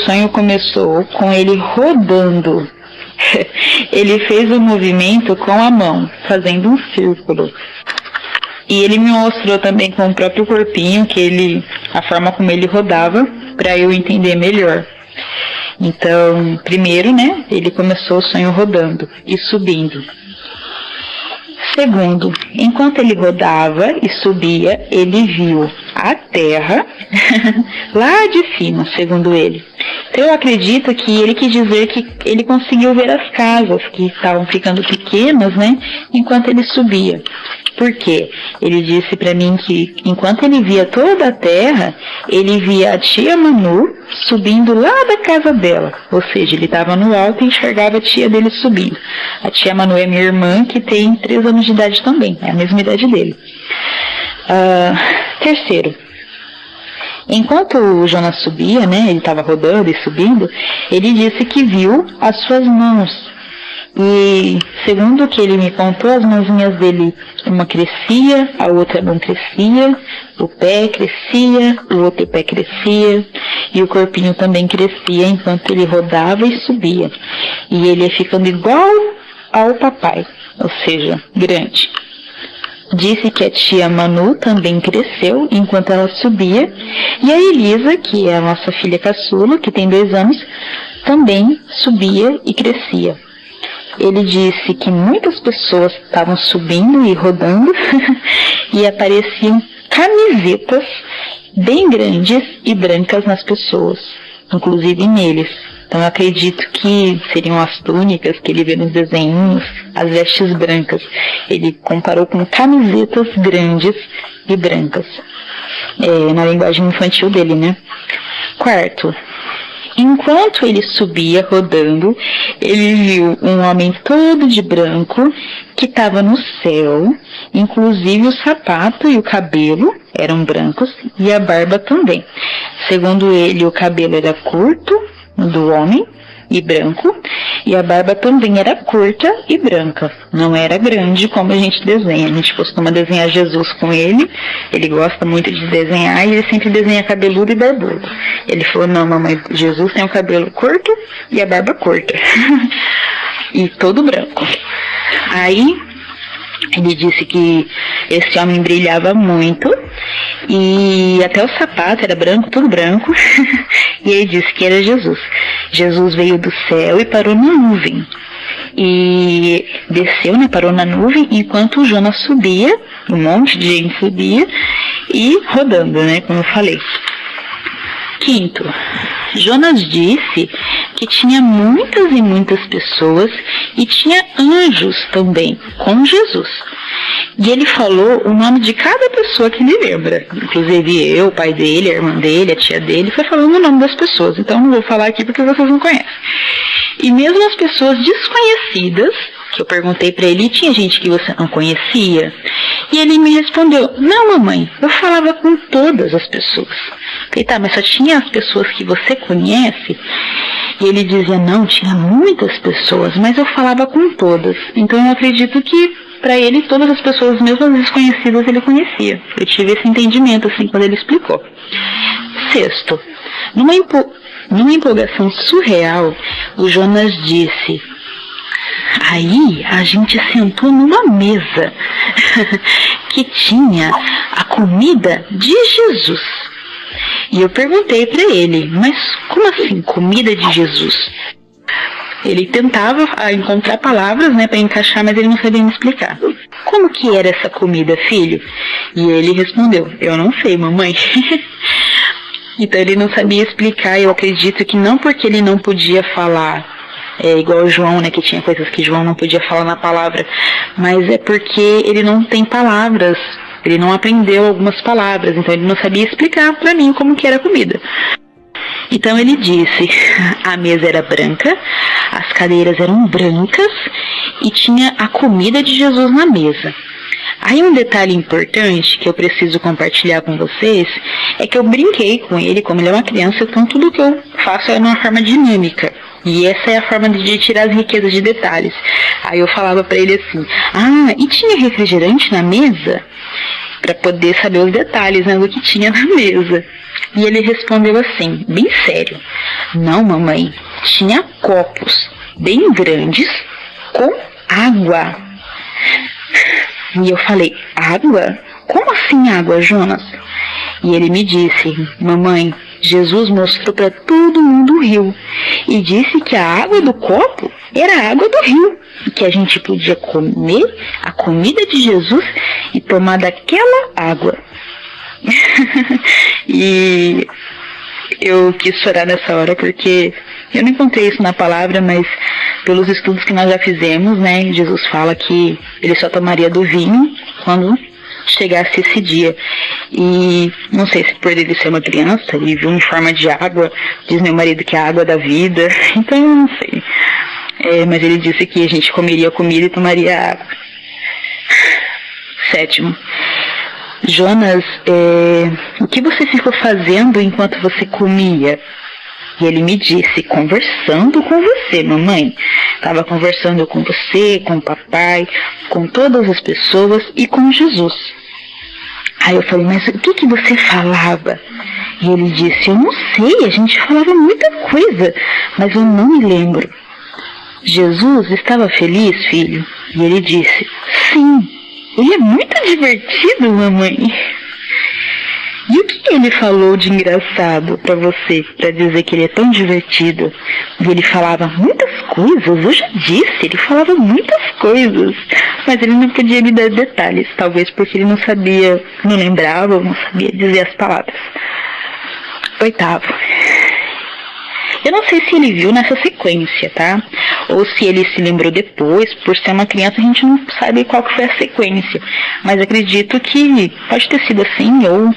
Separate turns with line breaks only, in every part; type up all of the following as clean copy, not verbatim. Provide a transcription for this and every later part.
O sonho começou com ele rodando. Ele fez o movimento com a mão, fazendo um círculo. E ele me mostrou também com o próprio corpinho, a forma como ele rodava, para eu entender melhor. Então, primeiro, né, ele começou o sonho rodando e subindo. Segundo, enquanto ele rodava e subia, ele viu a terra lá de cima, segundo ele. Então eu acredito que ele quis dizer que ele conseguiu ver as casas que estavam ficando pequenas, né, enquanto ele subia. Por quê? Ele disse para mim que enquanto ele via toda a terra, ele via a tia Manu subindo lá da casa dela. Ou seja, ele estava no alto e enxergava a tia dele subindo. A tia Manu é minha irmã, que tem 3 anos de idade também, é a mesma idade dele. Terceiro, enquanto o Jonas subia, né, ele estava rodando e subindo, ele disse que viu as suas mãos. E segundo o que ele me contou, as mãozinhas dele, uma crescia, a outra não crescia, o pé crescia, o outro pé crescia, e o corpinho também crescia enquanto ele rodava e subia. E ele ia ficando igual ao papai, ou seja, grande. Disse que a tia Manu também cresceu enquanto ela subia, e a Elisa, que é a nossa filha caçula, que tem 2 anos, também subia e crescia. Ele disse que muitas pessoas estavam subindo e rodando e apareciam camisetas bem grandes e brancas nas pessoas, inclusive neles. Então eu acredito que seriam as túnicas que ele vê nos desenhos, as vestes brancas. Ele comparou com camisetas grandes e brancas, na linguagem infantil dele, né? Quarto, enquanto ele subia rodando, ele viu um homem todo de branco que estava no céu, inclusive o sapato e o cabelo eram brancos e a barba também. Segundo ele, o cabelo era curto do homem e branco, e a barba também era curta e branca, não era grande como a gente desenha. A gente costuma desenhar Jesus com ele gosta muito de desenhar e ele sempre desenha cabeludo e barbudo. Ele falou, não mamãe, Jesus tem o cabelo curto e a barba curta, e todo branco. Aí ele disse que esse homem brilhava muito, e até o sapato era branco, tudo branco, e ele disse que era Jesus. Jesus veio do céu e parou na nuvem, e desceu, né, parou na nuvem, enquanto o Jonas subia, um monte de gente subia, e rodando, né, como eu falei. Quinto, Jonas disse que tinha muitas e muitas pessoas e tinha anjos também com Jesus. E ele falou o nome de cada pessoa que ele lembra. Inclusive eu, o pai dele, a irmã dele, a tia dele, foi falando o nome das pessoas. Então não vou falar aqui porque vocês não conhecem. E mesmo as pessoas desconhecidas, que eu perguntei para ele, tinha gente que você não conhecia? E ele me respondeu, não mamãe, eu falava com todas as pessoas. Falei, tá, mas só tinha as pessoas que você conhece? E ele dizia, não, tinha muitas pessoas, mas eu falava com todas. Então eu acredito que para ele todas as pessoas, mesmo as desconhecidas, ele conhecia. Eu tive esse entendimento assim quando ele explicou. Sexto, numa empolgação surreal, o Jonas disse, aí a gente sentou numa mesa que tinha a comida de Jesus. E eu perguntei para ele, mas como assim, comida de Jesus? Ele tentava encontrar palavras, né, para encaixar, mas ele não sabia me explicar. Como que era essa comida, filho? E ele respondeu, eu não sei, mamãe. Então ele não sabia explicar. Eu acredito que não porque ele não podia falar, igual o João, né, que tinha coisas que João não podia falar na palavra, mas é porque ele não tem palavras, ele não aprendeu algumas palavras, então ele não sabia explicar para mim como que era a comida. Então ele disse, a mesa era branca, as cadeiras eram brancas e tinha a comida de Jesus na mesa. Aí um detalhe importante que eu preciso compartilhar com vocês é que eu brinquei com ele, como ele é uma criança, então tudo que eu faço é de uma forma dinâmica. E essa é a forma de tirar as riquezas de detalhes. Aí eu falava pra ele assim, e tinha refrigerante na mesa? Pra poder saber os detalhes, né, do que tinha na mesa. E ele respondeu assim, bem sério, Não, mamãe, tinha copos bem grandes com água. E eu falei, água? Como assim água, Jonas? E ele me disse, mamãe, Jesus mostrou para todo mundo o rio e disse que a água do copo era a água do rio e que a gente podia comer a comida de Jesus e tomar daquela água. E eu quis chorar nessa hora porque eu não encontrei isso na palavra, mas pelos estudos que nós já fizemos, né, Jesus fala que ele só tomaria do vinho quando chegasse esse dia. E não sei se por ele ser uma criança, ele viu em forma de água, diz meu marido que é a água da vida, então eu não sei. Mas ele disse que a gente comeria comida e tomaria água. 7º. Jonas, o que você ficou fazendo enquanto você comia? E ele me disse, conversando com você, mamãe. Estava conversando com você, com o papai, com todas as pessoas e com Jesus. Aí eu falei, mas o que você falava? E ele disse, eu não sei, a gente falava muita coisa, mas eu não me lembro. Jesus estava feliz, filho? E ele disse, sim, ele é muito divertido, mamãe. E o que ele falou de engraçado pra você, pra dizer que ele é tão divertido? E ele falava muitas coisas, eu já disse, ele falava muitas coisas. Mas ele não podia me dar detalhes, talvez porque ele não sabia, não lembrava, ou não sabia dizer as palavras. 8º. Eu não sei se ele viu nessa sequência, tá? Ou se ele se lembrou depois, por ser uma criança a gente não sabe qual que foi a sequência. Mas acredito que pode ter sido assim, ou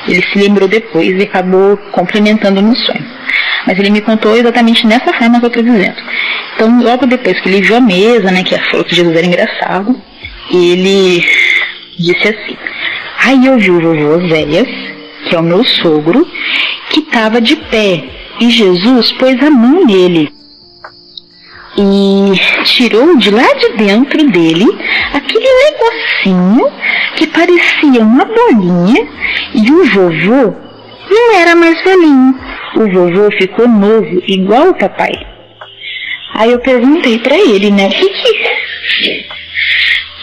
ele se lembrou depois e acabou complementando no sonho. Mas ele me contou exatamente nessa forma que eu estou dizendo. Então, logo depois que ele viu a mesa, né, que falou que Jesus era engraçado, ele disse assim, aí eu vi o vovô Zéias, que é o meu sogro, que estava de pé, e Jesus pôs a mão nele e tirou de lá de dentro dele aquele negocinho que parecia uma bolinha, e o vovô não era mais velhinho, o vovô ficou novo, igual o papai. Aí eu perguntei pra ele, né,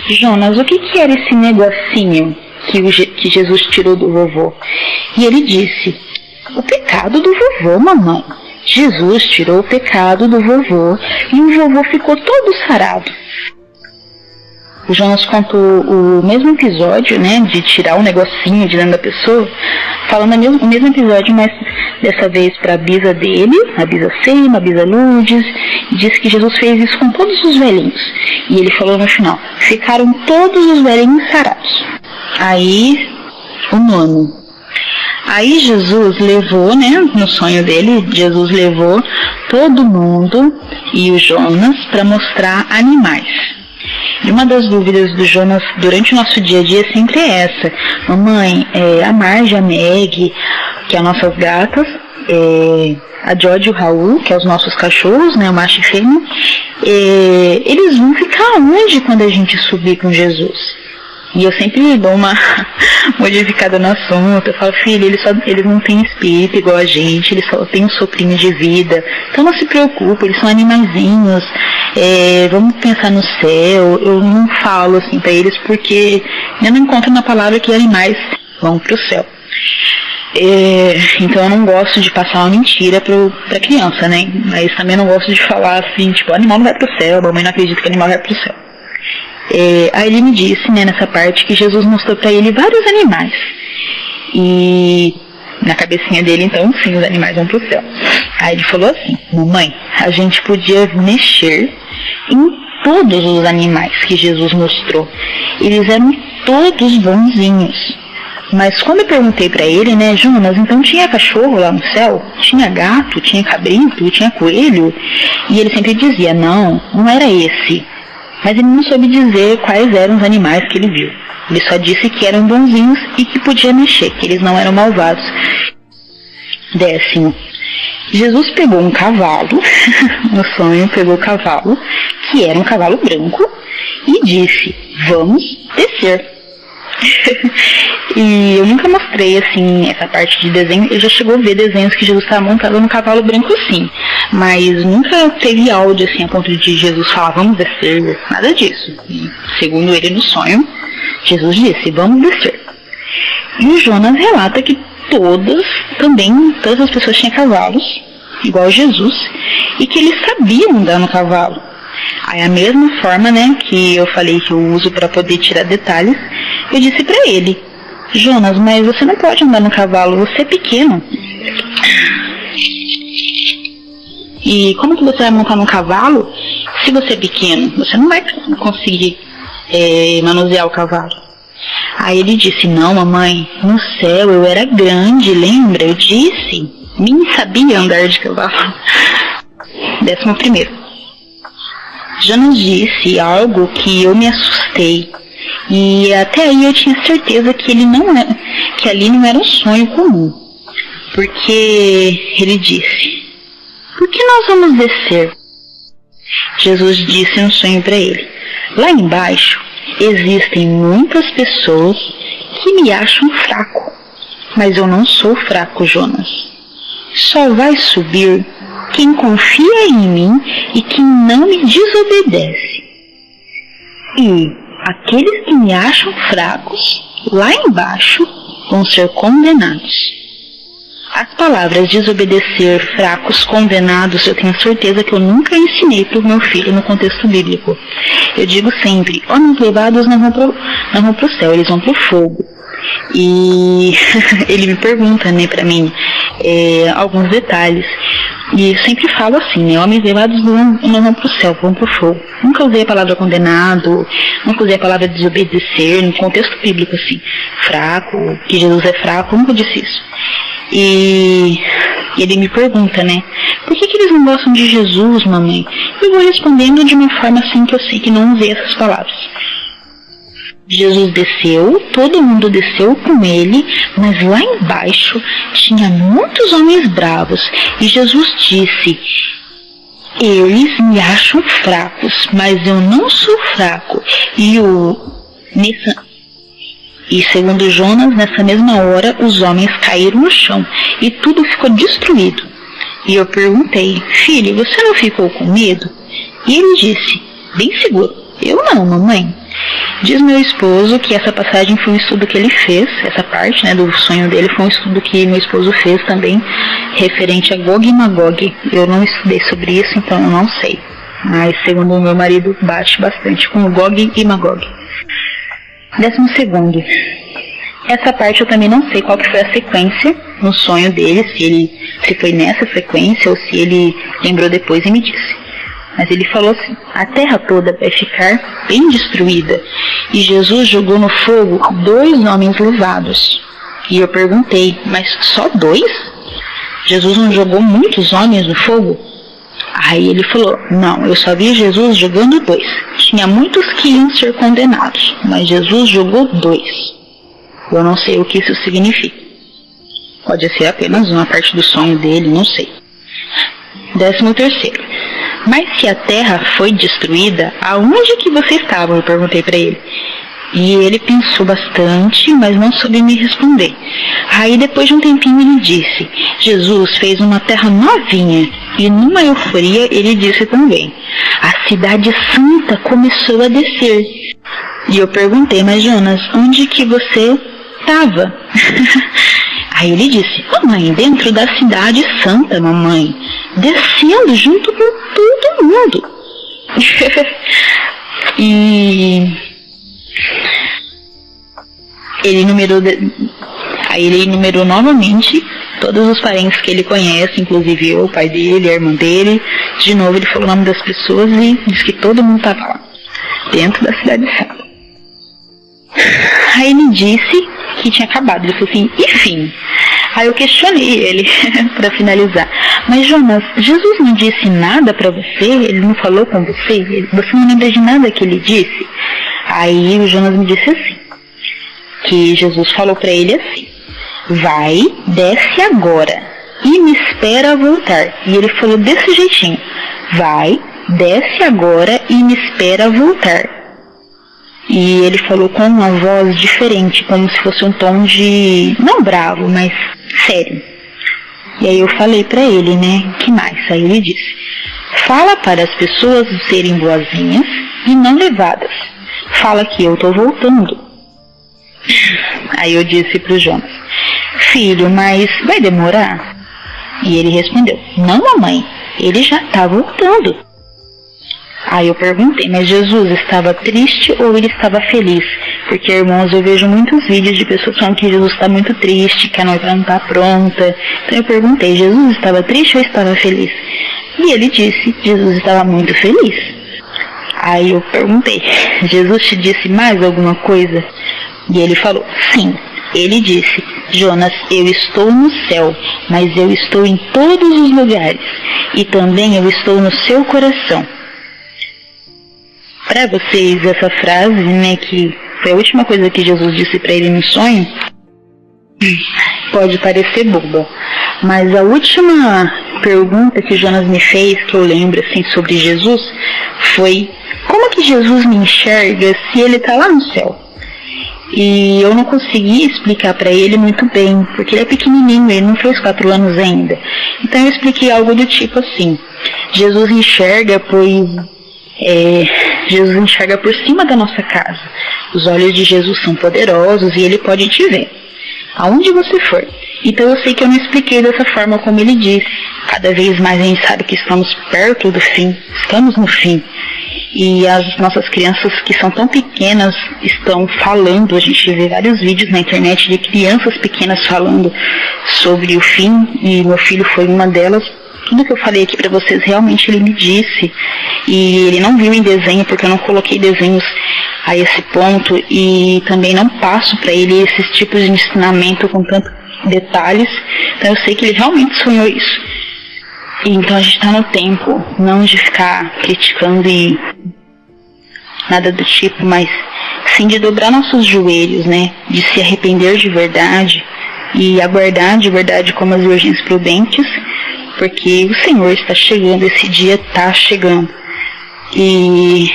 Jonas, o que era esse negocinho que Jesus tirou do vovô? E ele disse, o pecado do vovô, mamãe. Jesus tirou o pecado do vovô e o vovô ficou todo sarado. O Jonas contou o mesmo episódio, né, de tirar um negocinho de dentro da pessoa, falando o mesmo episódio, mas dessa vez para a bisa dele, a bisa Seima, a bisa Lourdes, e disse que Jesus fez isso com todos os velhinhos. E ele falou no final, ficaram todos os velhinhos sarados. Aí, o 9º. Aí Jesus levou, né, no sonho dele, Jesus levou todo mundo e o Jonas para mostrar animais. E uma das dúvidas do Jonas durante o nosso dia a dia sempre é essa. Mamãe, a Marge, a Meg, que é as nossas gatas, a George e o Raul, que é os nossos cachorros, né, o macho e fêmea, eles vão ficar onde quando a gente subir com Jesus? E eu sempre dou uma modificada no assunto. Eu falo, filho, eles não têm espírito igual a gente, eles só têm um soprinho de vida. Então não se preocupe, eles são animaizinhos. Vamos pensar no céu. Eu não falo assim pra eles porque eu não encontro na palavra que animais vão pro céu. Então eu não gosto de passar uma mentira pra criança, né? Mas também não gosto de falar assim, tipo, animal não vai pro céu, a mamãe não acredita que animal vai pro céu. Aí ele me disse, né, nessa parte, que Jesus mostrou para ele vários animais. E na cabecinha dele, então, sim, os animais vão pro céu. Aí ele falou assim, mamãe, a gente podia mexer em todos os animais que Jesus mostrou. Eles eram todos bonzinhos. Mas quando eu perguntei para ele, né, Jonas, então tinha cachorro lá no céu? Tinha gato, tinha cabrito, tinha coelho? E ele sempre dizia, não era esse. Mas ele não soube dizer quais eram os animais que ele viu. Ele só disse que eram bonzinhos e que podia mexer, que eles não eram malvados. 10º. Jesus pegou um cavalo, no sonho pegou o cavalo, que era um cavalo branco, e disse, vamos descer. E eu nunca mostrei, assim, essa parte de desenho. Eu já chegou a ver desenhos que Jesus estava montado num cavalo branco, sim. Mas nunca teve áudio, assim, a ponto de Jesus falar, vamos descer. Nada disso. E, segundo ele, no sonho, Jesus disse, vamos descer. E o Jonas relata que todas as pessoas tinham cavalos, igual Jesus, e que eles sabiam andar no cavalo. Aí a mesma forma, né, que eu falei que eu uso para poder tirar detalhes, eu disse para ele, Jonas, mas você não pode andar no cavalo, você é pequeno. E como que você vai montar num cavalo se você é pequeno? Você não vai conseguir manusear o cavalo. Aí ele disse, não, mamãe, no céu eu era grande, lembra? Eu disse, nem sabia andar de cavalo. 11º. Jonas disse algo que eu me assustei. E até aí eu tinha certeza que ali não era um sonho comum. Porque ele disse, por que nós vamos descer? Jesus disse um sonho para ele, lá embaixo existem muitas pessoas que me acham fraco, mas eu não sou fraco, Jonas. Só vai subir quem confia em mim e quem não me desobedece. E aqueles que me acham fracos, lá embaixo, vão ser condenados. As palavras desobedecer, fracos, condenados, eu tenho certeza que eu nunca ensinei para o meu filho no contexto bíblico. Eu digo sempre, homens levados não vão para o céu, eles vão para o fogo. E ele me pergunta, né, para mim, alguns detalhes. E eu sempre falo assim, né, homens levados não vão para o céu, vão para o fogo. Nunca usei a palavra condenado, nunca usei a palavra desobedecer, no contexto bíblico, assim, fraco, que Jesus é fraco, nunca disse isso. E ele me pergunta, né, por que eles não gostam de Jesus, mamãe? Eu vou respondendo de uma forma assim que eu sei que não usei essas palavras. Jesus desceu, todo mundo desceu com ele, mas lá embaixo tinha muitos homens bravos. E Jesus disse, eles me acham fracos, mas eu não sou fraco. E segundo Jonas, nessa mesma hora, os homens caíram no chão e tudo ficou destruído. E eu perguntei, filho, você não ficou com medo? E ele disse, bem seguro, eu não, mamãe. Diz meu esposo que essa passagem foi um estudo que ele fez, essa parte, né, do sonho dele foi um estudo que meu esposo fez também, referente a Gog e Magog. Eu não estudei sobre isso, então eu não sei. Mas segundo o meu marido, bate bastante com o Gog e Magog. 12º. Essa parte eu também não sei qual que foi a sequência no sonho dele, se foi nessa sequência ou se ele lembrou depois e me disse. Mas ele falou assim, a terra toda vai ficar bem destruída. E Jesus jogou no fogo 2 homens levados. E eu perguntei, mas só 2? Jesus não jogou muitos homens no fogo? Aí ele falou, não, eu só vi Jesus jogando 2. Tinha muitos que iam ser condenados, mas Jesus jogou 2. Eu não sei o que isso significa. Pode ser apenas uma parte do sonho dele, não sei. 13º. Mas se a terra foi destruída, aonde que você estava? Eu perguntei para ele. E ele pensou bastante, mas não soube me responder. Aí depois de um tempinho ele disse, Jesus fez uma terra novinha. E numa euforia ele disse também, a cidade santa começou a descer. E eu perguntei, mas Jonas, onde que você estava? Aí ele disse, mamãe, dentro da cidade santa, mamãe, descendo junto com todo mundo. E aí ele enumerou novamente todos os parentes que ele conhece, inclusive eu, o pai dele, a irmã dele. De novo ele falou o nome das pessoas e disse que todo mundo estava lá, dentro da cidade santa. Aí ele disse que tinha acabado, ele falou assim, enfim. Aí eu questionei ele, para finalizar. Mas Jonas, Jesus não disse nada para você? Ele não falou com você? Você não lembra de nada que ele disse? Aí o Jonas me disse assim, que Jesus falou para ele assim, vai, desce agora e me espera voltar. E ele falou desse jeitinho, vai, desce agora e me espera voltar. E ele falou com uma voz diferente, como se fosse um tom de, não bravo, mas sério. E aí eu falei pra ele, né, que mais? Aí ele disse: fala para as pessoas serem boazinhas e não levadas. Fala que eu tô voltando. Aí eu disse pro Jonas: filho, mas vai demorar? E ele respondeu: não, mamãe, ele já tá voltando. Aí eu perguntei: mas Jesus estava triste ou ele estava feliz? Porque, irmãos, eu vejo muitos vídeos de pessoas falando que Jesus está muito triste, que a noiva não está pronta. Então eu perguntei: Jesus estava triste ou estava feliz? E ele disse: Jesus estava muito feliz. Aí eu perguntei: Jesus te disse mais alguma coisa? E ele falou: sim. Ele disse: Jonas, eu estou no céu, mas eu estou em todos os lugares, e também eu estou no seu coração. Para vocês, essa frase, né, que foi a última coisa que Jesus disse para ele no sonho, pode parecer boba, mas a última pergunta que Jonas me fez, que eu lembro assim sobre Jesus, foi: como que Jesus me enxerga se ele está lá no céu? E eu não consegui explicar para ele muito bem, porque ele é pequenininho, ele não fez 4 anos ainda. Então eu expliquei algo do tipo assim: Jesus enxerga, pois Jesus enxerga por cima da nossa casa. Os olhos de Jesus são poderosos e ele pode te ver, aonde você for. Então eu sei que eu não expliquei dessa forma como ele disse. Cada vez mais a gente sabe que estamos perto do fim, estamos no fim. E as nossas crianças que são tão pequenas estão falando, a gente vê vários vídeos na internet de crianças pequenas falando sobre o fim, e meu filho foi uma delas. Tudo que eu falei aqui pra vocês, realmente ele me disse, e ele não viu em desenho, porque eu não coloquei desenhos a esse ponto, e também não passo pra ele esses tipos de ensinamento com tantos detalhes. Então eu sei que ele realmente sonhou isso. Então a gente está no tempo, não de ficar criticando e nada do tipo, mas sim de dobrar nossos joelhos, né? De se arrepender de verdade e aguardar de verdade como as virgens prudentes, porque o Senhor está chegando, esse dia está chegando. E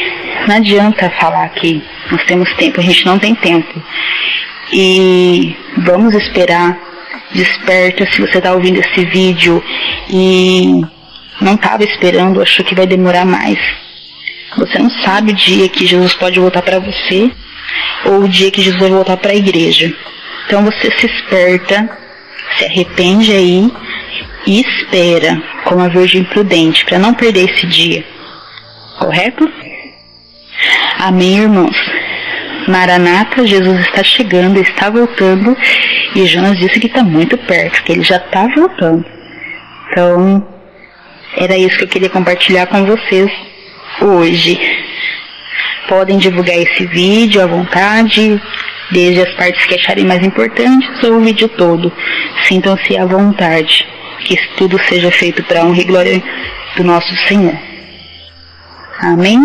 não adianta falar que nós temos tempo, a gente não tem tempo. E vamos esperar. Desperta, se você está ouvindo esse vídeo e não estava esperando, achou que vai demorar mais. Você não sabe o dia que Jesus pode voltar para você ou o dia que Jesus vai voltar para a igreja. Então você se esperta, se arrepende aí e espera como a virgem prudente para não perder esse dia. Correto? Amém, irmãos? Maranata, Jesus está chegando, está voltando, e Jonas disse que está muito perto, que ele já está voltando. Então, era isso que eu queria compartilhar com vocês hoje. Podem divulgar esse vídeo à vontade, desde as partes que acharem mais importantes ou o vídeo todo. Sintam-se à vontade, que tudo seja feito para a honra e glória do nosso Senhor. Amém?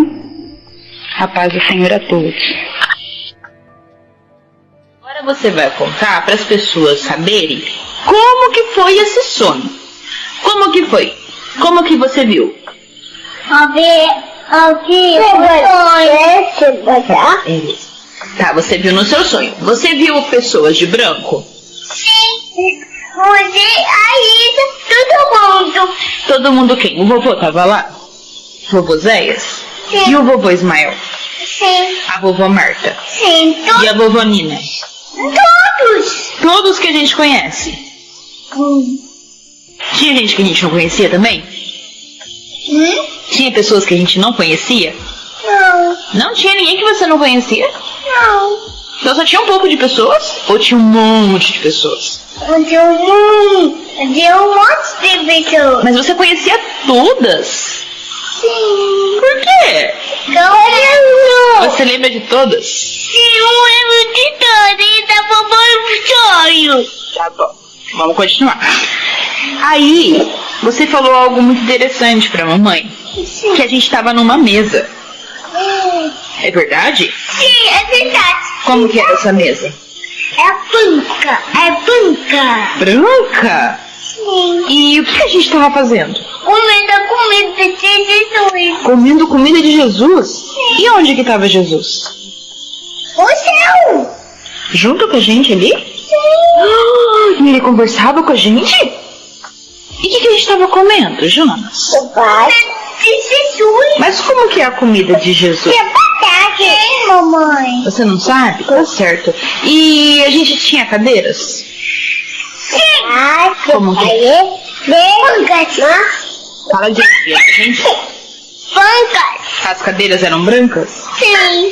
A paz do Senhor a todos.
Agora você vai contar para as pessoas saberem como que foi esse sonho. Como que foi? Como que você viu? Tá, você viu no seu sonho. Você viu pessoas de branco?
Sim. Aí, todo mundo.
Todo mundo quem? O vovô tava lá? Vovô Zéias?
Sim.
E o vovô Ismael?
Sim.
A vovó Marta?
Sim.
E a vovó Nina?
Todos.
Todos que a gente conhece. Tinha gente que a gente não conhecia também? Tinha pessoas que a gente não conhecia?
Não.
Não tinha ninguém que você não conhecia?
Não.
Então só tinha um pouco de pessoas? Ou tinha um monte de pessoas?
Deu um monte de pessoas.
Mas você conhecia todas?
Sim.
Por quê?
Não.
Você lembra de todas?
Sim, eu lembro de todas. E da vovó sonho.
Tá bom, vamos continuar. Aí, você falou algo muito interessante pra mamãe.
Sim.
Que a gente tava numa mesa. É verdade?
Sim, é verdade.
Como que era essa mesa?
É branca.
Branca?
Sim.
E o que a gente tava fazendo?
Comendo a comida de Jesus.
Comendo comida de Jesus?
Sim.
E onde que tava Jesus?
O céu.
Junto com a gente ali?
Sim.
E ele conversava com a gente? E o que a gente estava comendo, Jonas?
O pai de Jesus.
Mas como que é a comida de Jesus?
É batata. Sim, mamãe.
Você não sabe? Tá certo. E a gente tinha cadeiras?
Sim. Ah,
Como que
é? Brancas.
Fala de gente.
Brancas.
As cadeiras eram brancas?
Sim.